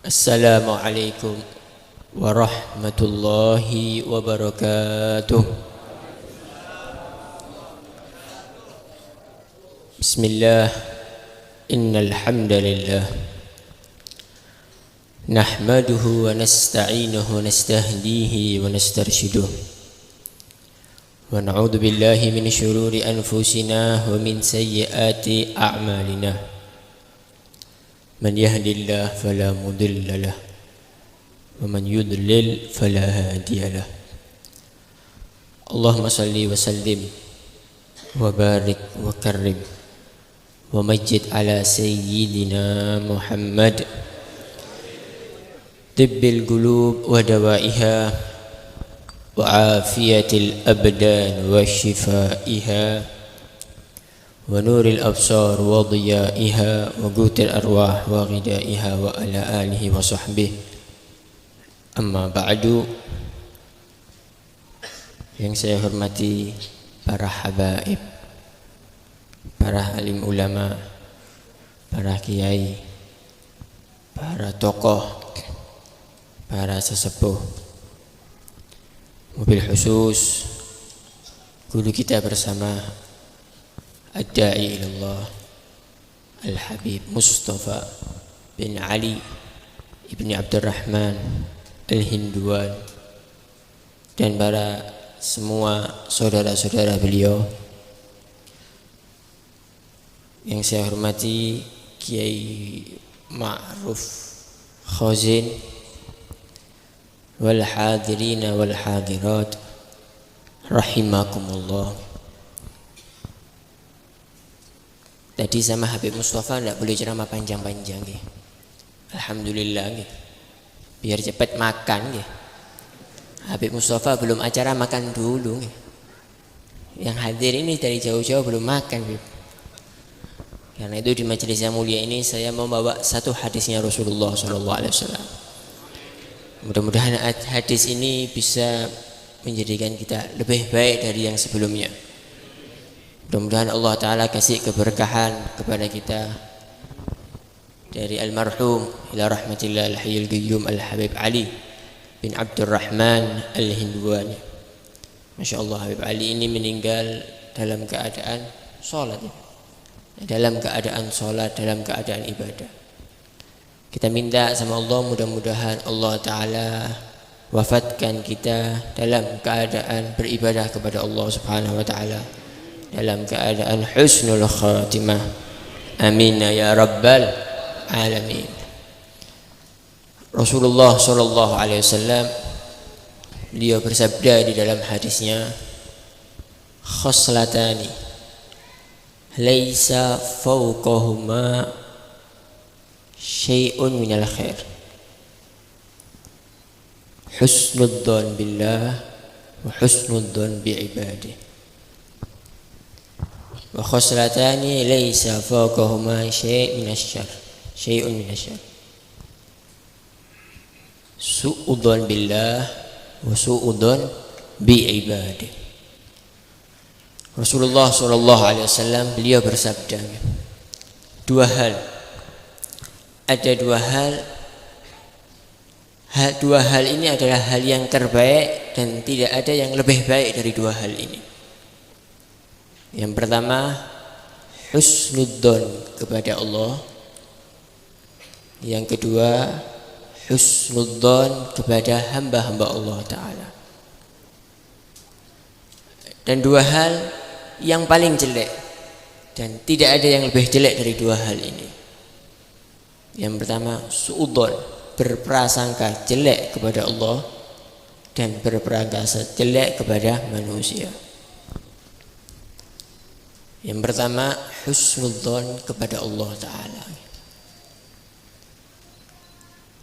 Assalamualaikum warahmatullahi wabarakatuh. Bismillah. Innal hamdalillah nahmaduhu wa nasta'inuhu wa nastahdihi wa nastarshiduh wa na'udzu billahi min shururi anfusina wa min sayyiati a'malina. Man yahdihillahu fala mudilla lahu wa man yudlil fala hadiya lahu. Allahumma salli wa sallim wa barik wa karrim wa majid ala sayyidina Muhammad tibbil qulub wa dawaiha wa afiyatil abdan wa shifaiha wa nuril absar wa dhiyaiha wa qutil arwah wa ghidaiha wa ala alihi wa sahbihi. Amma ba'du. Yang saya hormati para habaib, para alim ulama, para kiai, para tokoh, para sesepuh, mobil khusus guru kita bersama Ad-Da'i ilallah Al-Habib Mustafa bin Ali ibni Abdurrahman Al-Hinduan, dan para semua saudara-saudara beliau. Yang saya hormati Kiai Ma'ruf Khazin wal hadirina wal hadirat rahimakumullah. Tadi sama Habib Mustafa tidak boleh ceramah panjang-panjang ya. Alhamdulillah ya. Biar cepat makan ya. Habib Mustafa belum acara makan dulu ya. Yang hadir ini dari jauh-jauh belum makan ya. Karena itu di majelis yang mulia ini saya membawa satu hadisnya Rasulullah SAW. Mudah-mudahan hadis ini bisa menjadikan kita lebih baik dari yang sebelumnya. Mudah-mudahan Allah Ta'ala kasih keberkahan kepada kita dari almarhum ila rahmatillah al-hayyul qayyum al-habib Ali bin Abdurrahman al-Hinduani. Masya Allah, Habib Ali ini meninggal dalam keadaan sholat ya. Dalam keadaan sholat, dalam keadaan ibadah. Kita minta sama Allah, mudah-mudahan Allah Ta'ala wafatkan kita dalam keadaan beribadah kepada Allah Subhanahu Wa Ta'ala, dalam keadaan husnul khatimah. Amin ya rabbal alamin. Rasulullah sallallahu alaihi wasallam beliau bersabda di dalam hadisnya, khoslatani laisa fawqahuma syai'un minal khair, husnudzon billah wa husnudzon bi'ibadih. Wa khoslatani laisa fawqahuma syai'un minasyarr, su'udzon billah wa su'udzon bi'ibadih. Rasulullah SAW beliau bersabda, dua hal ini adalah hal yang terbaik dan tidak ada yang lebih baik dari dua hal ini. Yang pertama, husnudzon kepada Allah. Yang kedua, husnudzon kepada hamba-hamba Allah Ta'ala. Dan dua hal yang paling jelek, dan tidak ada yang lebih jelek dari dua hal ini. Yang pertama, su'udzon, berprasangka jelek kepada Allah, dan berprasangka jelek kepada manusia. Yang pertama, husnudzon kepada Allah Ta'ala.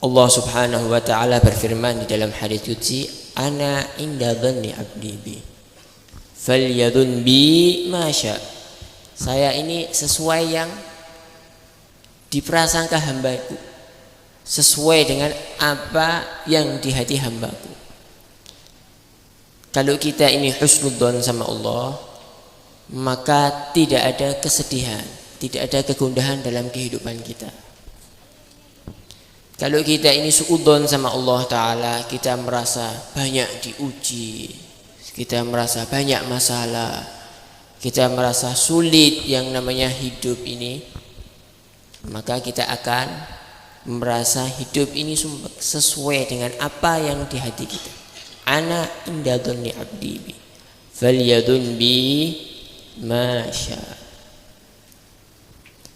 Allah Subhanahu Wa Ta'ala berfirman di dalam hadits qudsi, ana inda dhanni abdi bi falyadun bi masya. Saya ini sesuai yang diprasangka hambaku, sesuai dengan apa yang di hati hambaku. Kalau kita ini husnudzon sama Allah, maka tidak ada kesedihan, tidak ada kegundahan dalam kehidupan kita. Kalau kita ini suudzon sama Allah Ta'ala, kita merasa banyak diuji, kita merasa banyak masalah, kita merasa sulit yang namanya hidup ini, maka kita akan merasa hidup ini sesuai dengan apa yang di hati kita. Ana inda dhanni abdi bi falyadun bi ma syaa.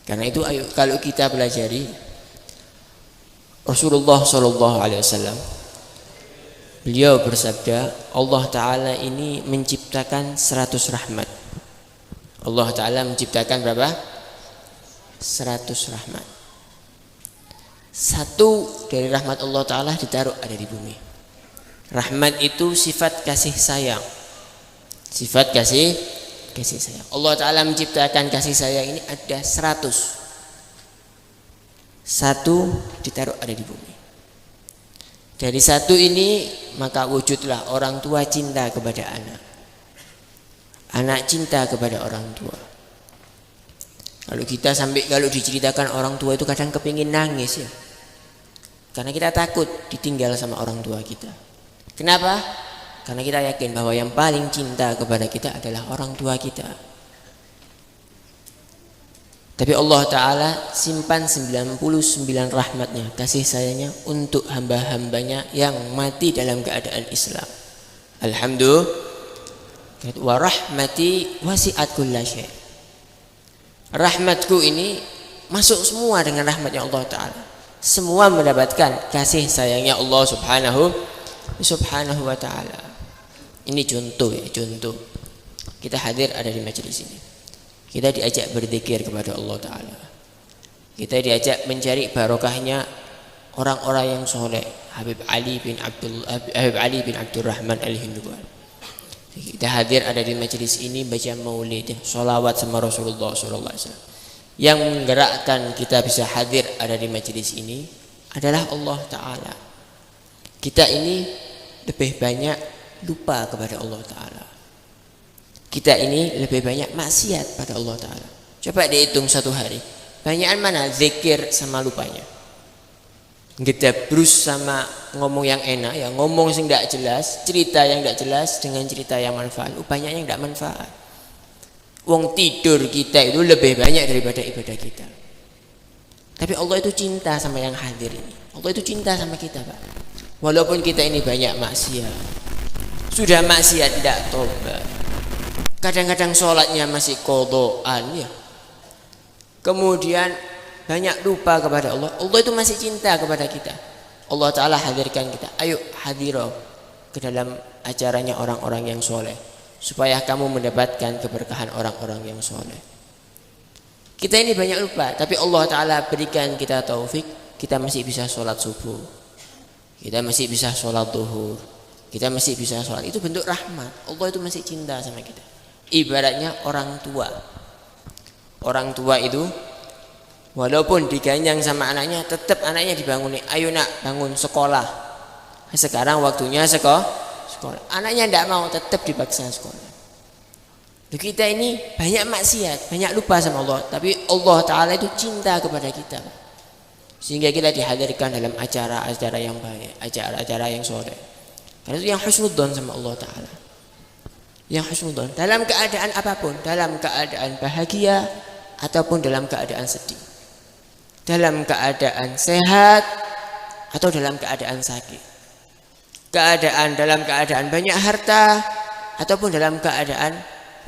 Karena itu ayo kalau kita pelajari Rasulullah sallallahu alaihi wasallam, beliau bersabda, Allah Ta'ala ini menciptakan 100 rahmat. Allah Ta'ala menciptakan berapa? 100 rahmat. Satu dari rahmat Allah Ta'ala ditaruh ada di bumi. Rahmat itu sifat kasih sayang. Sifat kasih sayang. Allah Ta'ala menciptakan kasih sayang ini ada 100. Satu ditaruh ada di bumi. Dari satu ini maka wujudlah orang tua cinta kepada anak. Anak cinta kepada orang tua. Kalau kita kalau diceritakan orang tua itu kadang kepingin nangis ya. Karena kita takut ditinggal sama orang tua kita. Kenapa? Karena kita yakin bahwa yang paling cinta kepada kita adalah orang tua kita. Tapi Allah Ta'ala simpan 99 rahmatnya, kasih sayangnya untuk hamba-hambanya yang mati dalam keadaan Islam. Alhamdulillah. Wa rahmati wasi'at kulla syai'. Rahmatku ini masuk semua dengan rahmatnya Allah Ta'ala. Semua mendapatkan kasih sayangnya Allah Subhanahu wa Ta'ala. Ini contoh ya, contoh. Kita hadir ada di majelis ini. Kita diajak berzikir kepada Allah Ta'ala. Kita diajak mencari barokahnya orang-orang yang soleh. Habib Ali bin Abdurrahman Al-Hindwan. Kita hadir ada di majelis ini baca maulid, sholawat sama Rasulullah SAW. Yang menggerakkan kita bisa hadir ada di majelis ini adalah Allah Ta'ala. Kita ini lebih banyak lupa kepada Allah Ta'ala. Kita ini lebih banyak maksiat pada Allah Ta'ala. Coba dihitung satu hari, banyakan mana zikir sama lupanya. Kita brus sama ngomong yang enak, ya ngomong yang tidak jelas, cerita yang tidak jelas dengan cerita yang manfaat. Banyak yang tidak manfaat. Wong tidur kita itu lebih banyak daripada ibadah kita. Tapi Allah itu cinta sama yang hadir ini. Allah itu cinta sama kita, Pak. Walaupun kita ini banyak maksiat, sudah maksiat tidak tobat, kadang-kadang sholatnya masih qodhoan ya. Kemudian banyak lupa kepada Allah. Allah itu masih cinta kepada kita. Allah Ta'ala hadirkan kita. Ayo hadirah ke dalam acaranya orang-orang yang soleh, supaya kamu mendapatkan keberkahan orang-orang yang soleh. Kita ini banyak lupa, tapi Allah Ta'ala berikan kita taufik. Kita masih bisa sholat subuh, kita masih bisa sholat duhur, kita masih bisa sholat. Itu bentuk rahmat. Allah itu masih cinta sama kita. Ibaratnya orang tua. Orang tua itu walaupun diganyang sama anaknya, tetap anaknya dibangunin. Ayo nak, bangun sekolah. Sekarang waktunya sekolah. Anaknya tidak mau, tetap dipaksa sekolah. Kita ini banyak maksiat, banyak lupa sama Allah. Tapi Allah Ta'ala itu cinta kepada kita, sehingga kita dihadirkan dalam acara-acara yang baik, acara-acara yang soleh. Karena itu yang husnudzon sama Allah Ta'ala. Yang husnudzon dalam keadaan apapun, dalam keadaan bahagia ataupun dalam keadaan sedih, dalam keadaan sehat atau dalam keadaan sakit, dalam keadaan banyak harta ataupun dalam keadaan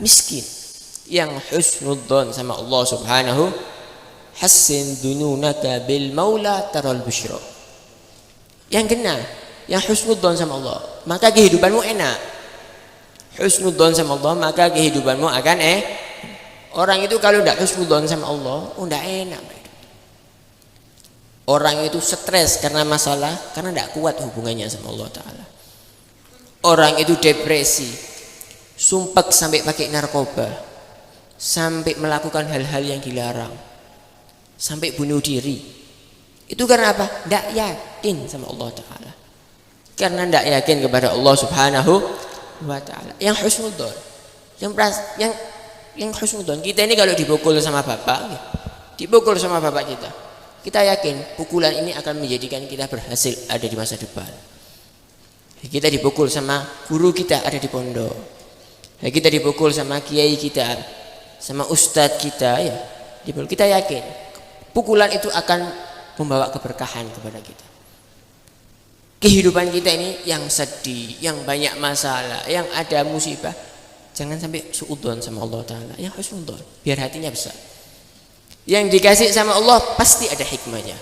miskin. Yang husnudzon sama Allah Subhanahu, hassin dununaka bil maula taral busyra. Yang kena, yang husnudzon sama Allah, maka kehidupanmu enak. Husnudzon sama Allah, maka kehidupanmu akan Orang itu kalau tidak husnudzon sama Allah, tidak enak. Orang itu stres karena masalah, karena tidak kuat hubungannya sama Allah Ta'ala. Orang itu depresi, sumpek sampai pakai narkoba, sampai melakukan hal-hal yang dilarang, sampai bunuh diri. Itu karena apa? Tidak yakin sama Allah Ta'ala. Karena tidak yakin kepada Allah Subhanahu wa Ta'ala. Yang husnudzon, yang husnudzon, kita ini kalau dipukul sama bapak kita, kita yakin pukulan ini akan menjadikan kita berhasil ada di masa depan. Kita dipukul sama guru kita ada di pondok. Kita dipukul sama kiai kita, sama ustadz kita ya. Kita yakin pukulan itu akan membawa keberkahan kepada kita. Kehidupan kita ini yang sedih, yang banyak masalah, yang ada musibah, jangan sampai suudzon sama Allah Ta'ala. Yang husnudzon, biar hatinya besar. Yang dikasih sama Allah pasti ada hikmahnya.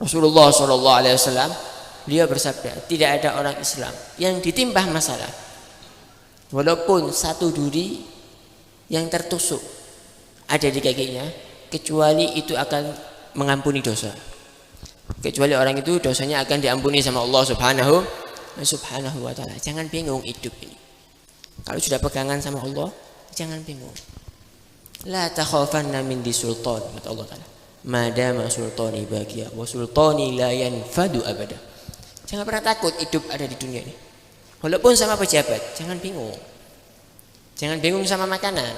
Rasulullah SAW beliau bersabda, tidak ada orang Islam yang ditimpa masalah walaupun satu duri yang tertusuk ada di kakinya, kecuali itu akan mengampuni dosa. Kecuali orang itu dosanya akan diampuni sama Allah Subhanahu wa Ta'ala. Jangan bingung hidup ini. Kalau sudah pegangan sama Allah, jangan bingung. La takhafanna min di sultan, kata Allah Ta'ala. Madama sultani bagia wa sultani la yanfadu abada. Jangan pernah takut hidup ada di dunia ini. Walaupun sama pejabat, jangan bingung. Jangan bingung sama makanan.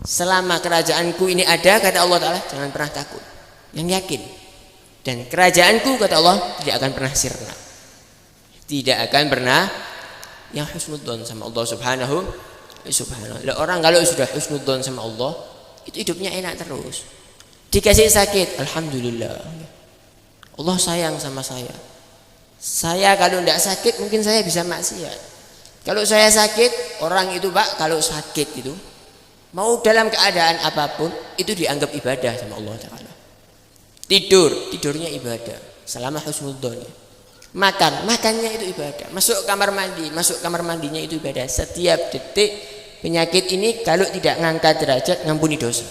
Selama kerajaanku ini ada, kata Allah Ta'ala, jangan pernah takut. Yang yakin. Dan kerajaanku, kata Allah, tidak akan pernah sirna. Tidak akan pernah yang husnudzon sama Allah Subhanahu. Orang kalau sudah husnudzon sama Allah, itu hidupnya enak terus. Dikasih sakit, alhamdulillah. Allah sayang sama saya. Saya kalau tidak sakit mungkin saya bisa maksiat. Kalau saya sakit, orang itu Pak kalau sakit itu mau dalam keadaan apapun itu dianggap ibadah sama Allah Ta'ala. Tidurnya ibadah selama husnudzon. Makannya itu ibadah. Masuk kamar mandinya itu ibadah. Setiap detik penyakit ini kalau tidak ngangkat derajat ngampuni dosa.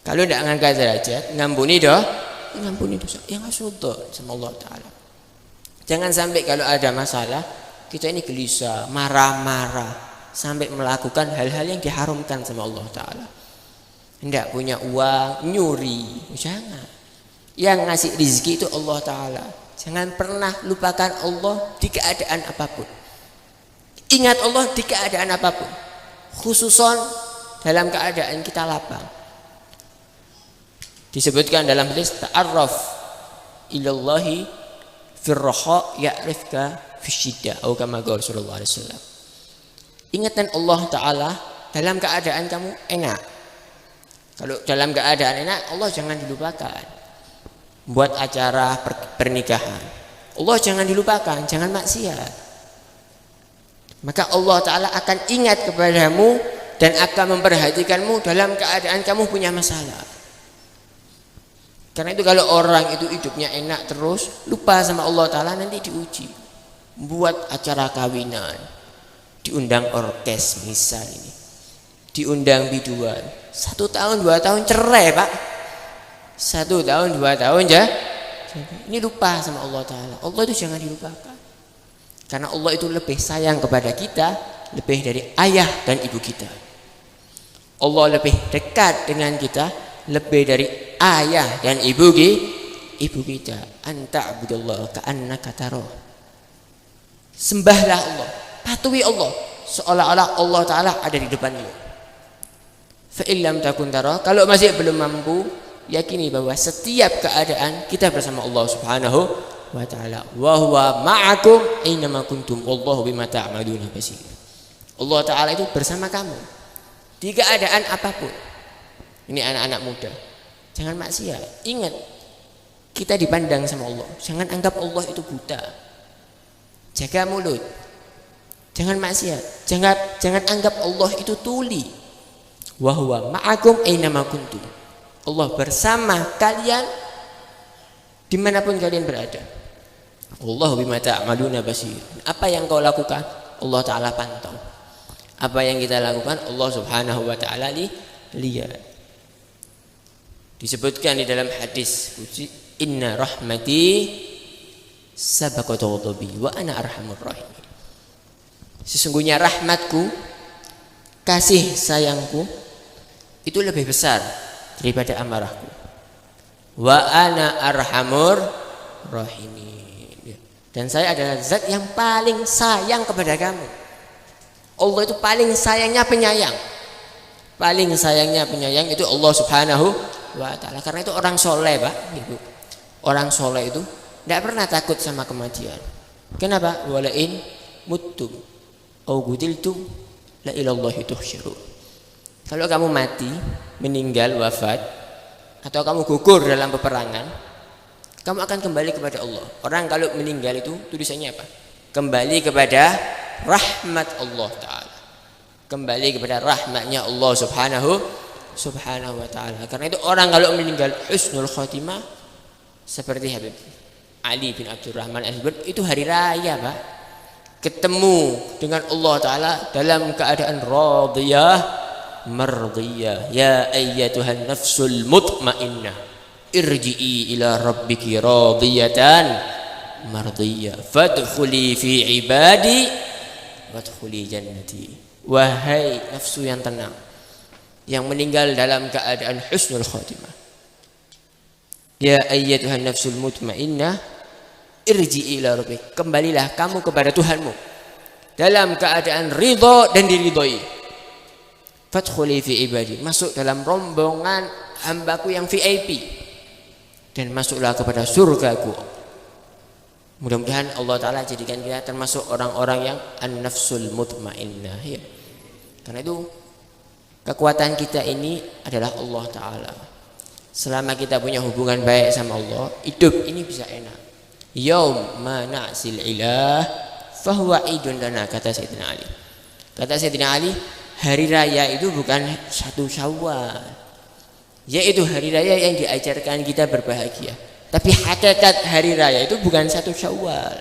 Kalau tidak ngangkat derajat ngampuni dosa. Yang husnudzon sama Allah Ta'ala. Jangan sampai kalau ada masalah kita ini gelisah, marah-marah sampai melakukan hal-hal yang diharamkan sama Allah Ta'ala. Tidak punya uang, nyuri, jangan. Yang ngasih rezeki itu Allah Ta'ala. Jangan pernah lupakan Allah di keadaan apapun. Ingat Allah di keadaan apapun. Khususon dalam keadaan kita lapang. Disebutkan dalam hadis ta'arraf ilallahi firraha ya'rifka fisyiddah atau kama qala sallallahu alaihi wasallam. Ingatkan Allah Ta'ala dalam keadaan kamu enak. Kalau dalam keadaan enak, Allah jangan dilupakan. Buat acara pernikahan, Allah jangan dilupakan, jangan maksiat. Maka Allah Ta'ala akan ingat kepadamu dan akan memperhatikanmu dalam keadaan kamu punya masalah. Karena itu kalau orang itu hidupnya enak terus, lupa sama Allah Ta'ala, nanti diuji. Buat acara kawinan, diundang orkes misal ini, diundang biduan, 1 tahun 2 tahun cerai Pak. 1 tahun 2 tahun ya. Ini lupa sama Allah Ta'ala. Allah itu jangan dilupakan. Karena Allah itu lebih sayang kepada kita, lebih dari ayah dan ibu kita. Allah lebih dekat dengan kita, lebih dari ayah dan ibu kita. Anta abudullah ka'annaka tarahu. Sembahlah Allah, patuhi Allah seolah-olah Allah Ta'ala ada di depanmu. Fa illam takun tara, kalau masih belum mampu, yakini bahwa setiap keadaan kita bersama Allah Subhanahu wa Ta'ala. Wa huwa ma'akum aina ma kuntum wallahu bima ta'maluna basir. Allah Ta'ala itu bersama kamu di keadaan apapun. Ini anak-anak muda, jangan maksiat. Ingat, kita dipandang sama Allah. Jangan anggap Allah itu buta. Jaga mulut. Jangan maksiat. Jangan anggap Allah itu tuli. Wa huwa ma'akum aina ma kuntum. Allah bersama kalian dimanapun kalian berada. Allah bima ta'maluna basir. Apa yang kau lakukan, Allah Ta'ala pantau. Apa yang kita lakukan, Allah Subhanahu wa Ta'ala lihat. Disebutkan di dalam hadis kunci, inna rahmati sabaqat ghadabi wa ana arhamur rahim. Sesungguhnya rahmatku, kasih sayangku itu lebih besar daripada amarahku. Wa ana arhamur rahimin. Dan saya adalah zat yang paling sayang kepada kamu. Allah itu paling sayangnya penyayang. Paling sayangnya penyayang itu Allah Subhanahu wa ta'ala. Karena itu orang soleh, Pak, gitu. Orang soleh itu tidak pernah takut sama kematian. Kenapa? Walain muttum au qudiltum la ilallahi tuhsyurun. Kalau kamu mati, meninggal, wafat, atau kamu gugur dalam peperangan, kamu akan kembali kepada Allah. Orang kalau meninggal itu tulisannya apa? Kembali kepada rahmat Allah Ta'ala. Kembali kepada rahmatnya Allah subhanahu wa ta'ala. Karena itu orang kalau meninggal husnul khotimah, seperti Habib Ali bin Abdurrahman Al-Hibr, itu hari raya, Pak. Ketemu dengan Allah Ta'ala dalam keadaan radiyah mardiyah. Ya ayyatuhan nafsul mutmainnah irji'i ila rabbiki radiyatan mardiyah fadkhuli fi ibadi wadkhuli jannati. Wahai nafsu yang tenang, yang meninggal dalam keadaan husnul khotimah, ya ayyatuhan nafsul mutmainnah irji'i ila rabbik, kembalilah kamu kepada Tuhanmu dalam keadaan ridha dan diridhoi. Fadkhuli fi ibadi, masuk dalam rombongan hambaku yang VIP, dan masuklah kepada surgaku. Mudah-mudahan Allah Ta'ala jadikan kita termasuk orang-orang yang an-nafsul mutmainnah, ya. Karena itu kekuatan kita ini adalah Allah Ta'ala. Selama kita punya hubungan baik sama Allah, hidup ini bisa enak. Yaum ma na'sil ilah fahuwa idun lana, kata Sayyidina Ali. Kata Sayyidina Ali, hari raya itu bukan 1 Syawal, yaitu hari raya yang diajarkan kita berbahagia. Tapi hakikat hari raya itu bukan 1 Syawal,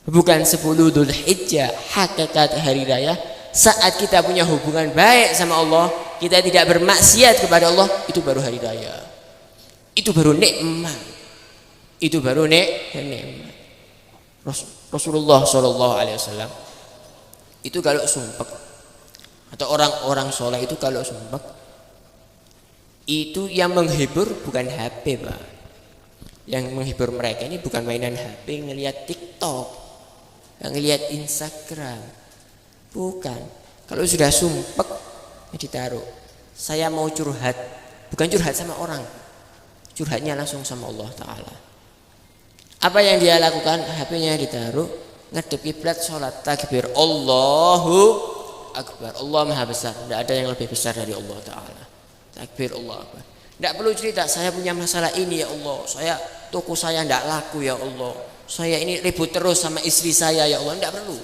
bukan 10 Dzulhijjah. Hakikat hari raya saat kita punya hubungan baik sama Allah, kita tidak bermaksiat kepada Allah, itu baru hari raya. Itu baru nikmat. Itu baru nikmat. Rasulullah SAW itu kalau sumpek, atau orang-orang soleh itu kalau sumpek, itu yang menghibur bukan HP, Pak. Yang menghibur mereka ini bukan mainan HP, ngelihat TikTok, ngelihat Instagram. Bukan. Kalau sudah sumpek, ya ditaruh. Saya mau curhat, bukan curhat sama orang, curhatnya langsung sama Allah Ta'ala. Apa yang dia lakukan? HP-nya ditaruh, ngadep kiblat, sholat, takbir, Allahu Akbar. Allah Maha Besar, tidak ada yang lebih besar dari Allah Ta'ala. Takbir, Allah Akbar. Tidak perlu cerita, saya punya masalah ini ya Allah, toko saya tidak laku ya Allah, saya ini ribut terus sama istri saya ya Allah. Tidak perlu.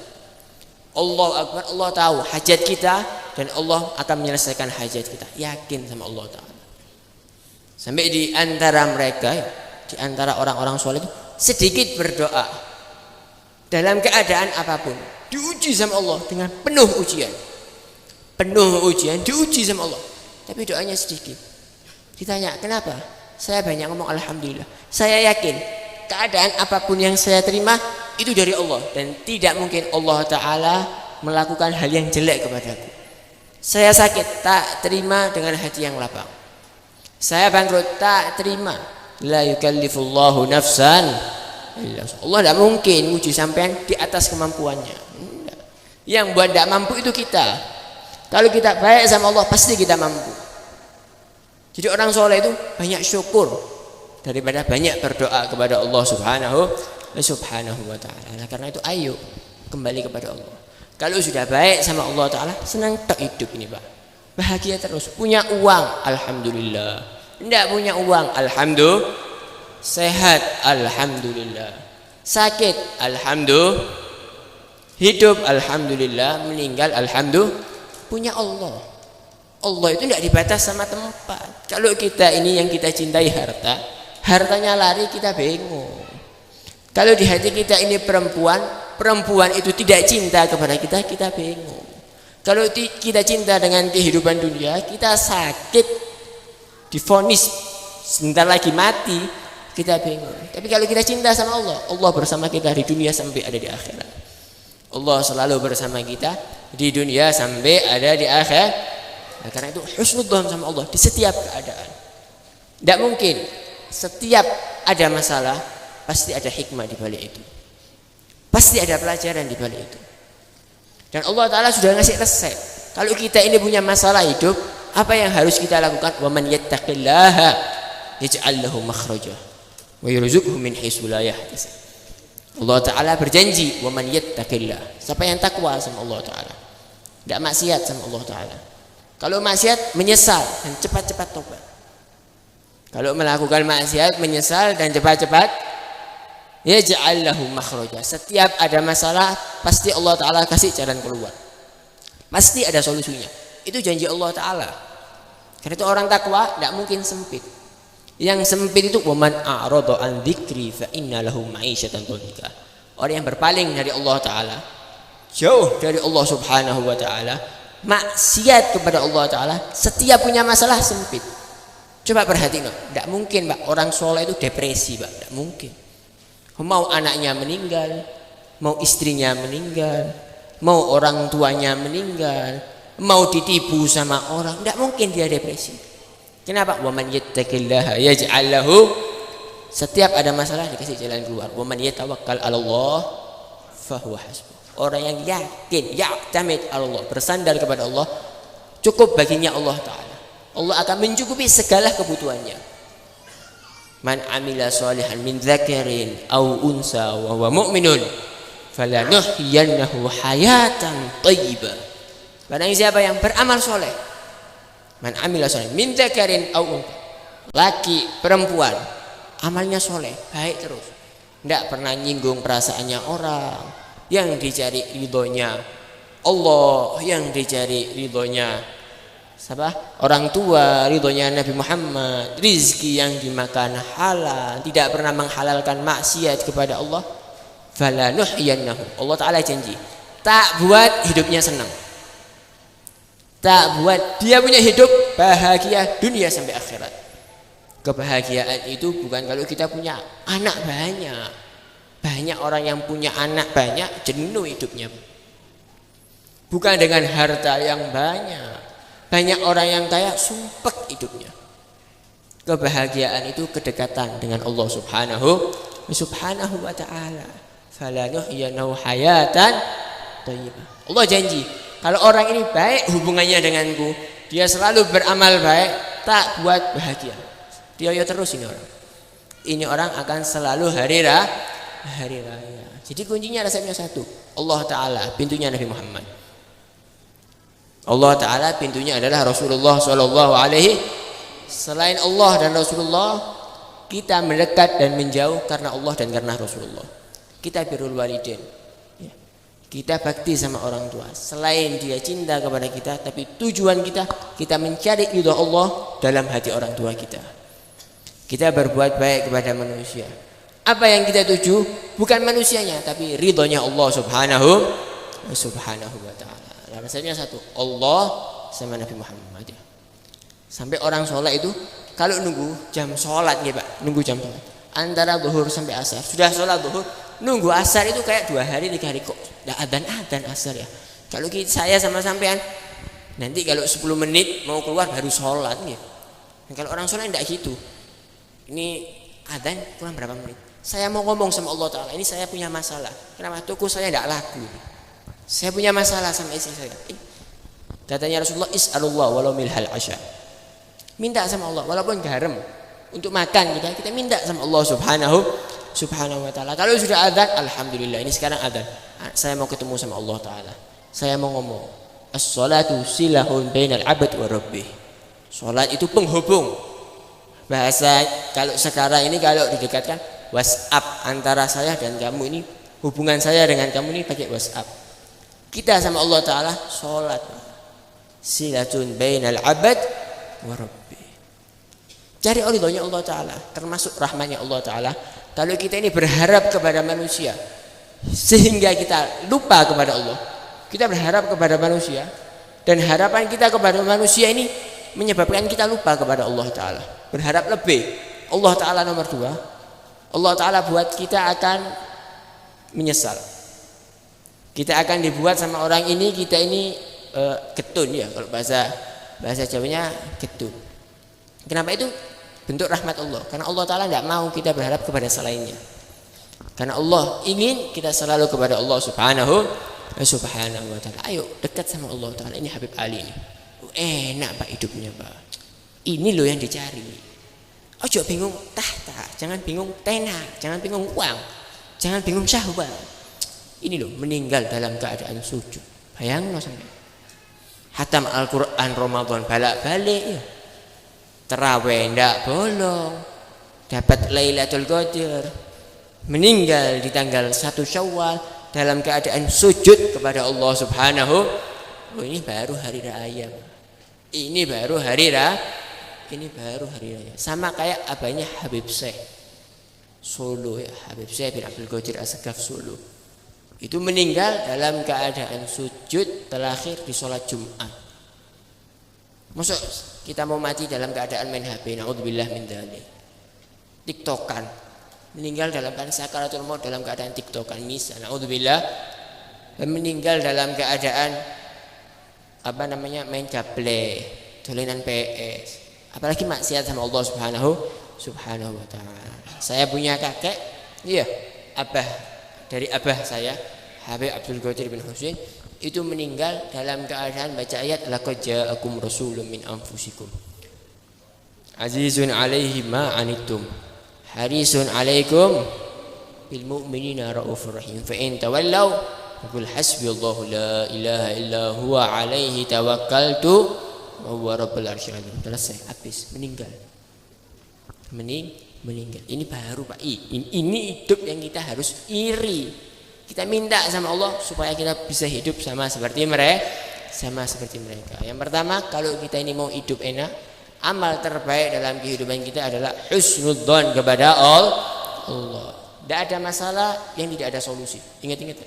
Allah Akbar, Allah tahu hajat kita, dan Allah akan menyelesaikan hajat kita. Yakin sama Allah Ta'ala. Sampai di antara mereka, di antara orang-orang soleh itu sedikit berdoa dalam keadaan apapun, diuji sama Allah dengan penuh ujian, diuji sama Allah, tapi doanya sedikit. Ditanya kenapa? Saya banyak ngomong alhamdulillah. Saya yakin keadaan apapun yang saya terima itu dari Allah, dan tidak mungkin Allah Ta'ala melakukan hal yang jelek kepadaku. Saya sakit, tak terima dengan hati yang lapang. Saya bangkrut, tak terima. La yukallifullahu nafsan illa wus'aha. Allah tidak mungkin uji sampean di atas kemampuannya. Yang buat tidak mampu itu kita. Kalau kita baik sama Allah, pasti kita mampu. Jadi orang soleh itu banyak syukur daripada banyak berdoa kepada Allah subhanahu wa ta'ala. Karena itu ayo kembali kepada Allah. Kalau sudah baik sama Allah Ta'ala, senang tak hidup ini, Pak. Bahagia terus. Punya uang, alhamdulillah. Tidak punya uang, alhamdulillah. Sehat, alhamdulillah. Sakit, alhamdulillah. Hidup, alhamdulillah. Meninggal, alhamdulillah. Punya Allah. Allah itu tidak dibatas sama tempat. Kalau kita ini yang kita cintai harta, hartanya lari, kita bingung. Kalau di hati kita ini perempuan itu tidak cinta kepada kita, kita bingung. Kalau kita cinta dengan kehidupan dunia, kita sakit, divonis sebentar lagi mati, kita bingung. Tapi kalau kita cinta sama Allah, Allah bersama kita di dunia sampai ada di akhirat. Allah selalu bersama kita di dunia sampai ada di akhirat. Nah, karena itu husnudzon sama Allah di setiap keadaan. Tidak mungkin setiap ada masalah pasti ada hikmah di balik itu. Pasti ada pelajaran di balik itu. Dan Allah Ta'ala sudah ngasih resep. Kalau kita ini punya masalah hidup, Apa yang harus kita lakukan? Wa man yattaqillaha yaj'al lahu makhraja wa yarzuqhu min haitsu la yahtasib. Allah Ta'ala berjanji, wa man yattaqillah, siapa yang takwa sama Allah Ta'ala, tidak maksiat sama Allah Ta'ala. Kalau maksiat menyesal dan cepat-cepat tobat. Kalau melakukan maksiat menyesal dan cepat-cepat yaj'al lahu makhraja. Setiap ada masalah pasti Allah Ta'ala kasih jalan keluar. Pasti ada solusinya. Itu janji Allah Ta'ala. Karena itu orang takwa tidak mungkin sempit. Yang sempit itu waman a'rada an dzikri fa inna lahu ma'isyatan dhanka. Orang yang berpaling dari Allah Ta'ala, jauh dari Allah Subhanahu wa Ta'ala, maksiat kepada Allah Ta'ala, setiap punya masalah sempit. Coba perhatiin, tidak mungkin Pak orang soleh itu depresi Pak, tidak mungkin. Mau anaknya meninggal, mau istrinya meninggal, mau orang tuanya meninggal, mau ditipu sama orang, tidak mungkin dia depresi. Kenapa? Wa man yattaqillaha yaj'al lahu, setiap ada masalah dikasih jalan keluar. Wa man yatawakkal 'ala Allah fa huwa hasbuh. Orang yang yakin, ya'tamid 'ala Allah, bersandar kepada Allah, cukup baginya Allah Ta'ala. Allah akan mencukupi segala kebutuhannya. Man amila shalihan min dzakarin aw unsa wa huwa mu'minun falanuhyiyannahu hayatan thayyibah. Barang siapa yang beramal soleh, man amila soleh min dzakarin aw unsa, laki perempuan amalnya soleh baik terus, tidak pernah nyinggung perasaannya orang, yang dicari ridhonya Allah, yang dicari ridhonya siapa? Orang tua, ridhonya Nabi Muhammad, rizki yang dimakan halal, tidak pernah menghalalkan maksiat kepada Allah. Falanuhyiyannahu, Allah Ta'ala janji tak buat hidupnya senang, tak buat dia punya hidup bahagia dunia sampai akhirat. Kebahagiaan itu bukan kalau kita punya anak banyak. Banyak orang yang punya anak banyak jenuh hidupnya. Bukan dengan harta yang banyak. Banyak orang yang kaya sumpek hidupnya. Kebahagiaan itu kedekatan dengan Allah Subhanahu wa Ta'ala. Falanuhyiyannahu hayatan thayyibah. Allah janji, kalau orang ini baik hubungannya denganku, dia selalu beramal baik, tak buat bahagia, dia terus ini orang. Ini orang akan selalu hari raya. Jadi kuncinya resepnya satu, Allah Ta'ala, pintunya Nabi Muhammad. Allah Ta'ala pintunya adalah Rasulullah Sallallahu Alaihi. Selain Allah dan Rasulullah, kita mendekat dan menjauh karena Allah dan karena Rasulullah. Kita birrul walidain, kita bakti sama orang tua. Selain dia cinta kepada kita, tapi tujuan kita mencari ridha Allah dalam hati orang tua kita. Kita berbuat baik kepada manusia. Apa yang kita tuju? Bukan manusianya, tapi ridhonya Allah Subhanahu wa Ta'ala. Rasanya satu, Allah sama Nabi Muhammad. Sampai orang sholat itu kalau nunggu jam sholat ya Pak, nunggu jam sholat antara zuhur sampai asar, sudah sholat zuhur, nunggu asar itu kayak 2 hari 3 hari kok dah adzan asar ya. Kalau saya sama sampean nanti kalau 10 menit mau keluar baru sholat ya. Kalau orang sholat tidak gitu. Ini adzan kurang berapa menit, saya mau ngomong sama Allah Ta'ala, ini saya punya masalah, kenapa toko saya tidak laku, saya punya masalah sama istri saya. Katanya Rasulullah, is'alullah walau milhal asya, minta sama Allah walaupun garam untuk makan, kita minta sama Allah Subhanahu wa Ta'ala. Kalau sudah adzan, alhamdulillah, ini sekarang adzan, saya mau ketemu sama Allah Ta'ala, saya mau ngomong, as-salatu silahun bainal abad wa rabbih. Salat itu penghubung. Bahasa kalau sekarang ini kalau didekatkan WhatsApp antara saya dan kamu, ini hubungan saya dengan kamu ini pakai WhatsApp. Kita sama Allah Ta'ala salat, silatun bainal abad wa rabbi. Cari ridhonya Allah Ta'ala, termasuk rahmatnya Allah Ta'ala. Kalau kita ini berharap kepada manusia sehingga kita lupa kepada Allah, kita berharap kepada manusia dan harapan kita kepada manusia ini menyebabkan kita lupa kepada Allah Ta'ala. Berharap lebih, Allah Ta'ala nomor 2, Allah Ta'ala buat kita akan menyesal. Kita akan dibuat sama orang ini, kita ini getun ya, kalau bahasa Jawanya getun. Kenapa itu? Bentuk rahmat Allah. Karena Allah Ta'ala tidak mau kita berharap kepada selainnya. Karena Allah ingin kita selalu kepada Allah Subhanahu wa Ta'ala. Ayo dekat sama Allah Ta'ala. Ini Habib Ali ini. Enak Pak hidupnya Pak. Ini loh yang dicari. Ojo bingung tahta, jangan bingung tenar, jangan bingung uang, jangan bingung syahwat. Ini loh meninggal dalam keadaan sujud. Bayangno sampeyan. Hatam Al-Qur'an Ramadan balak-balik ya. Tarawih ndak bolong. Dapat Lailatul Qadar. Meninggal di tanggal 1 Syawal dalam keadaan sujud kepada Allah Subhanahu. Oh, ini baru hari raya. Ini baru hari raya. Ini baru hari raya. Sama kayak abahnya Habib Syekh Solo ya, Habib Syekh bin Abdul Qadir As-Sagaf Solo. Itu meninggal dalam keadaan sujud terakhir di sholat Jumat. Masuk kita mau mati dalam keadaan main HP, naudzubillah min dzalik. TikTokan, meninggal dalam keadaan sakaratul maut dalam keadaan TikTokan misal, naudzubillah. Dan meninggal dalam keadaan main gaple, dolanan PS. Apalagi maksiat sama Allah Subhanahu wa taala. Saya punya kakek, iya, dari abah saya, Habib Abdul Qadir bin Husain, itu meninggal dalam keadaan baca ayat laqad ja'akum rasulun min anfusikum azizun 'alaihi ma 'anittum harisun 'alaikum bil mu'minina raufur rahim fa in tawallaw faqul hasbiyallahu la ilaha illa huwa 'alaihi tawakkaltu wa huwa rabbul arsyil azim. Selesai, habis, meninggal. Meninggal. Ini baru Pak. Ini hidup yang kita harus iri. Kita minta sama Allah supaya kita bisa hidup sama seperti mereka. Yang pertama, kalau kita ini mau hidup enak, amal terbaik dalam kehidupan kita adalah husnudzon kepada Allah. Tidak ada masalah yang tidak ada solusi. Ingat-ingat.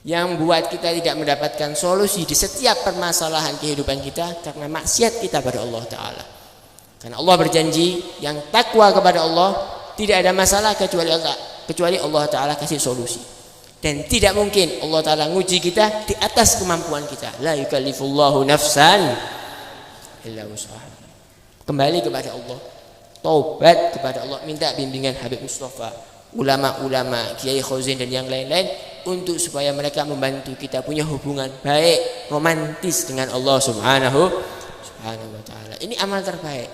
Yang buat kita tidak mendapatkan solusi di setiap permasalahan kehidupan kita karena maksiat kita pada Allah Ta'ala. Karena Allah berjanji yang takwa kepada Allah tidak ada masalah kecuali Allah Ta'ala kasih solusi. Dan tidak mungkin Allah Ta'ala nguji kita di atas kemampuan kita. La yukallifullahu nafsan illa wus'aha. Kembali kepada Allah, taubat kepada Allah, minta bimbingan Habib Mustafa, ulama-ulama, Kiai Khozin dan yang lain-lain untuk supaya mereka membantu kita punya hubungan baik, romantis dengan Allah Subhanahu wa taala. Ini amal terbaik.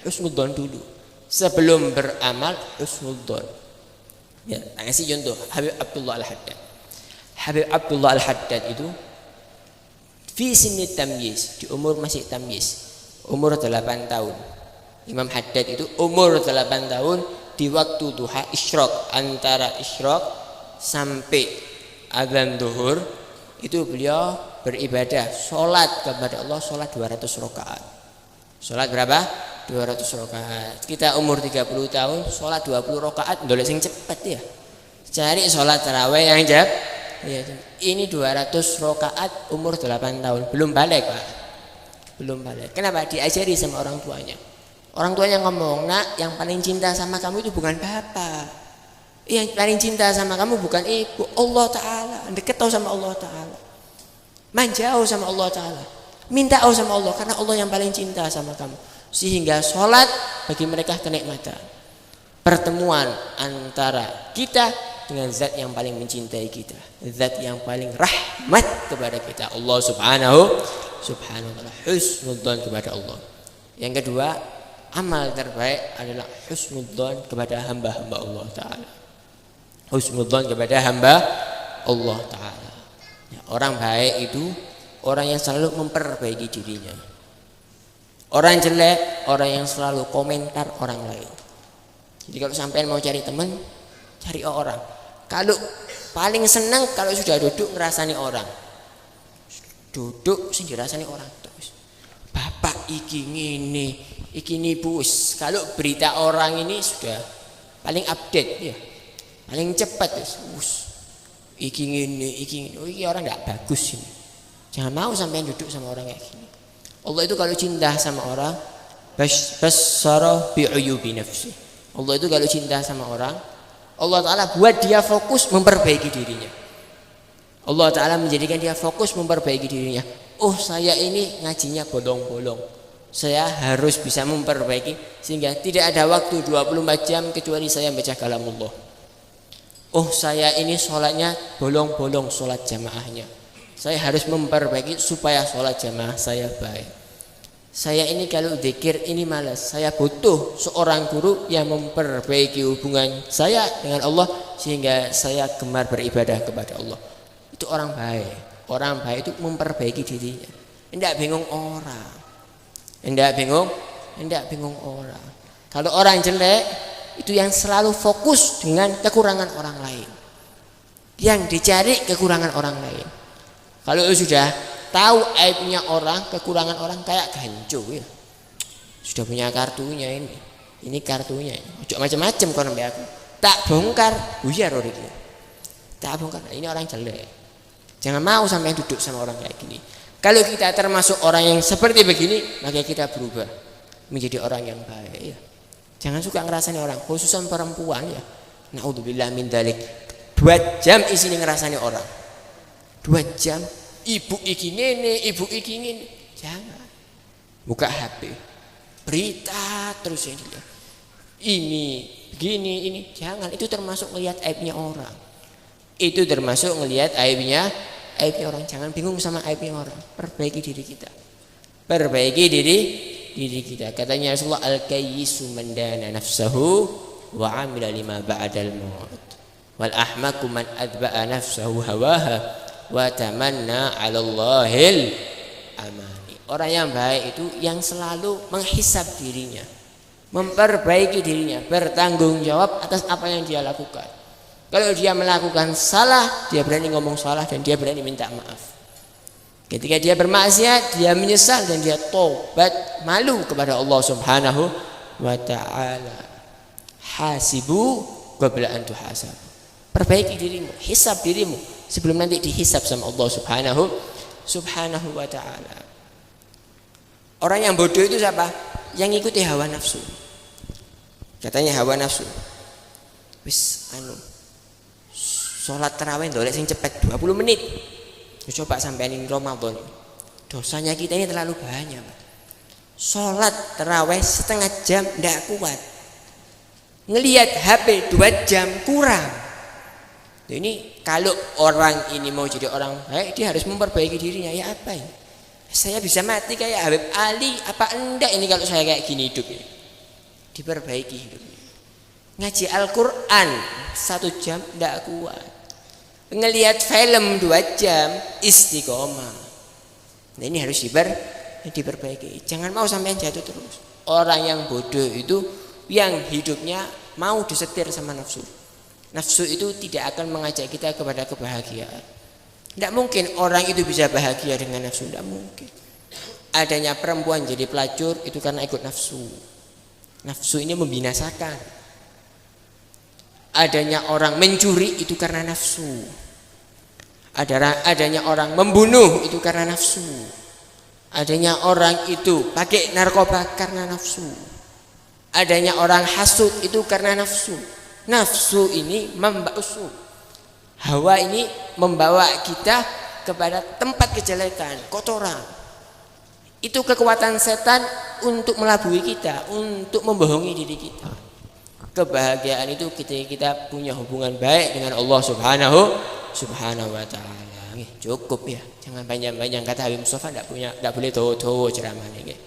Husnudzon dulu. Sebelum beramal husnudzon. Ya, kasih contoh Habib Abdullah Al-Haddad. Habib Abdullah Al-Haddad itu fi sinni tamyiz, di umur masih tamyiz. Umur 8 tahun. Imam Haddad itu umur 8 tahun di waktu duha isyraq, antara isyraq sampai azan zuhur itu beliau beribadah, sholat kepada Allah, sholat 200 rakaat. Sholat berapa? 200 rakaat. Kita umur 30 tahun, sholat 20 rakaat, ndolek sing cepet ya. Cari sholat tarawih yang jab. Ya, ini 200 rakaat umur 8 tahun, belum balik Pak. Belum balik. Kenapa? Diajari sama orang tuanya. Orang tuanya ngomong, nak, yang paling cinta sama kamu itu bukan bapak. Yang paling cinta sama kamu bukan ibu, Allah Ta'ala. Dekat tahu sama Allah Ta'ala, manjau sama Allah Ta'ala, minta sama Allah, karena Allah yang paling cinta sama kamu. Sehingga sholat bagi mereka kenikmatan, pertemuan antara kita dengan zat yang paling mencintai kita, zat yang paling rahmat kepada kita, Allah Subhanahu wa ta'ala. Husnudzon kepada Allah. Yang kedua, amal terbaik adalah husnudzon kepada hamba-hamba Allah Ta'ala. Husnudzon kepada hamba Allah Ta'ala. Ya, orang baik itu orang yang selalu memperbaiki dirinya. Orang jelek, orang yang selalu komentar orang lain. Jadi kalau sampean mau cari teman, cari orang. Kalau paling senang kalau sudah duduk ngerasani orang. Duduk sing dirasani orang terus. Bapak iki ngene, iki nibus. Kalau berita orang ini sudah paling update ya. Paling cepat iki ngene, oh iki orang enggak bagus ini. Jangan mau sampai duduk sama orang kayak gini. Allah itu kalau cinta sama orang, basyara bi'uyubi nafsi. Allah itu kalau cinta sama orang, Allah Ta'ala buat dia fokus memperbaiki dirinya. Allah Ta'ala menjadikan dia fokus memperbaiki dirinya. Oh, saya ini ngajinya bolong-bolong, saya harus bisa memperbaiki sehingga tidak ada waktu 24 jam kecuali saya baca kalamullah. Oh, saya ini sholatnya bolong-bolong sholat jamaahnya, Saya harus memperbaiki supaya sholat jamaah saya baik. Saya ini kalau zikir ini malas. Saya butuh seorang guru yang memperbaiki hubungan saya dengan Allah sehingga saya gemar beribadah kepada Allah. Itu orang baik. Orang baik itu memperbaiki dirinya. Tidak bingung orang. Tidak bingung orang. Kalau orang jelek itu yang selalu fokus dengan kekurangan orang lain. Yang dicari kekurangan orang lain. Kalau sudah tahu aibnya orang, kekurangan orang kayak ganjo ya. Sudah punya kartunya ini. Ini kartunya. Ojo macam-macam kau sampai aku. Tak bongkar, buyar orang itu. Tak bongkar. Ini orang jelek. Jangan mau sampai duduk sama orang kayak gini. Kalau kita termasuk orang yang seperti begini, maka kita berubah menjadi orang yang baik ya. Jangan suka ngerasani orang, khususan perempuan ya. Naudzubillah min dzalik. 2 jam isine ngerasani orang. 2 jam ibu iki ngene, ibu iki ngene. Jangan. Buka HP. Berita terus ini. Ini begini ini. Jangan, itu termasuk melihat aibnya orang. Itu termasuk melihat aibnya orang. Jangan bingung sama aibnya orang. Perbaiki diri kita. Perbaiki diri kita. Katanya Rasulullah, al-kayyisu man dana nafsahu wa 'amila lima ba'dal maut. Wal ahmaku man adba'a nafsahu hawaha wa tamanna 'ala Allahil amani. Orang yang baik itu yang selalu menghisab dirinya, memperbaiki dirinya, bertanggung jawab atas apa yang dia lakukan. Kalau dia melakukan salah, dia berani ngomong salah dan dia berani minta maaf. Ketika dia bermaksiat, dia menyesal dan dia tobat, malu kepada Allah Subhanahu wa taala. Hasibu qabla an tuhasab. Perbaiki dirimu, hisab dirimu sebelum nanti dihisab sama Allah Subhanahu wa taala. Orang yang bodoh itu siapa? Yang ngikuti hawa nafsu. Katanya hawa nafsu. Wis salat tarawih ndolek sing cepet 20 menit. Coba sampai ini Ramadan. Dosanya kita ini terlalu banyak, Pak. Salat tarawih setengah jam ndak kuat. Ngelihat HP 2 jam kurang. Ini kalau orang ini mau jadi orang baik, dia harus memperbaiki dirinya. Ya apa ini? Saya bisa mati kayak Habib Ali apa enggak ini kalau saya kayak gini hidupnya? Diperbaiki hidupnya. Ngaji Al-Quran 1 jam enggak kuat. Ngelihat film 2 jam istiqomah. Nah ini harus diperbaiki. Jangan mau sampai jatuh terus. Orang yang bodoh itu yang hidupnya mau disetir sama nafsu. Nafsu itu tidak akan mengajak kita kepada kebahagiaan. Tidak mungkin orang itu bisa bahagia dengan nafsu. Tidak mungkin. Adanya perempuan jadi pelacur itu karena ikut nafsu. Nafsu ini membinasakan. Adanya orang mencuri itu karena nafsu. Adanya orang membunuh itu karena nafsu. Adanya orang itu pakai narkoba karena nafsu. Adanya orang hasud itu karena nafsu. Nafsu ini membausu. Hawa ini membawa kita kepada tempat kejelekan, kotoran. Itu kekuatan setan untuk melabui kita, untuk membohongi diri kita. Kebahagiaan itu ketika kita punya hubungan baik dengan Allah Subhanahu wa taala. Cukup ya. Jangan panjang-panjang, kata Habib Mustafa enggak boleh tahu ceramahnya nggih.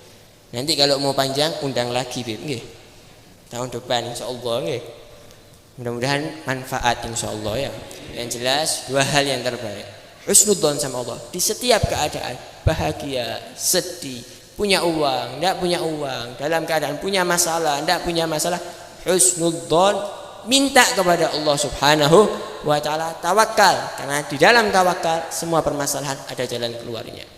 Nanti kalau mau panjang undang lagi Habib nggih. Tahun depan insyaallah nggih. Mudah-mudahan manfaat insyaallah ya. Yang jelas 2 hal yang terbaik. Husnudzon sama Allah di setiap keadaan, bahagia, sedih, punya uang, enggak punya uang, dalam keadaan punya masalah, enggak punya masalah, husnudzon, minta kepada Allah Subhanahu wa taala, tawakal, karena di dalam tawakal semua permasalahan ada jalan keluarnya.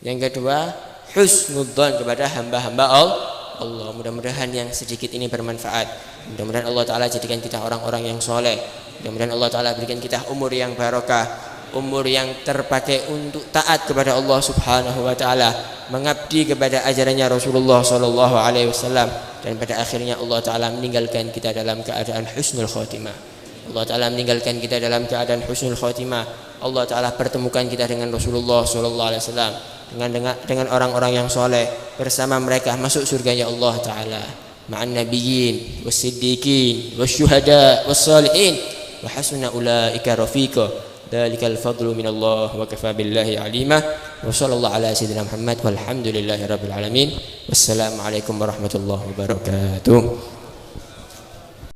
Yang kedua, husnudzon kepada hamba-hamba Allah. Mudah-mudahan yang sedikit ini bermanfaat. Mudah-mudahan Allah taala jadikan kita orang-orang yang soleh. Mudah-mudahan Allah taala berikan kita umur yang barokah, umur yang terpakai untuk taat kepada Allah Subhanahu wa taala, mengabdi kepada ajarannya Rasulullah sallallahu alaihi wasallam, dan pada akhirnya Allah taala meninggalkan kita dalam keadaan husnul khotimah. Allah taala meninggalkan kita dalam keadaan husnul khotimah. Allah taala pertemukan kita dengan Rasulullah sallallahu alaihi wasallam, dengan orang-orang yang soleh, bersama mereka masuk surganya Allah taala, ma'an nabiyyin was-siddiqin wasyuhada was-salihin wa hasuna ulaika rafiqa. Dzalikal fadlu minallah wa kafa billahi alima. Wa sallallahu ala sayyidina Muhammad walhamdulillahi rabbil alamin. Wassalamualaikum warahmatullahi wabarakatuh.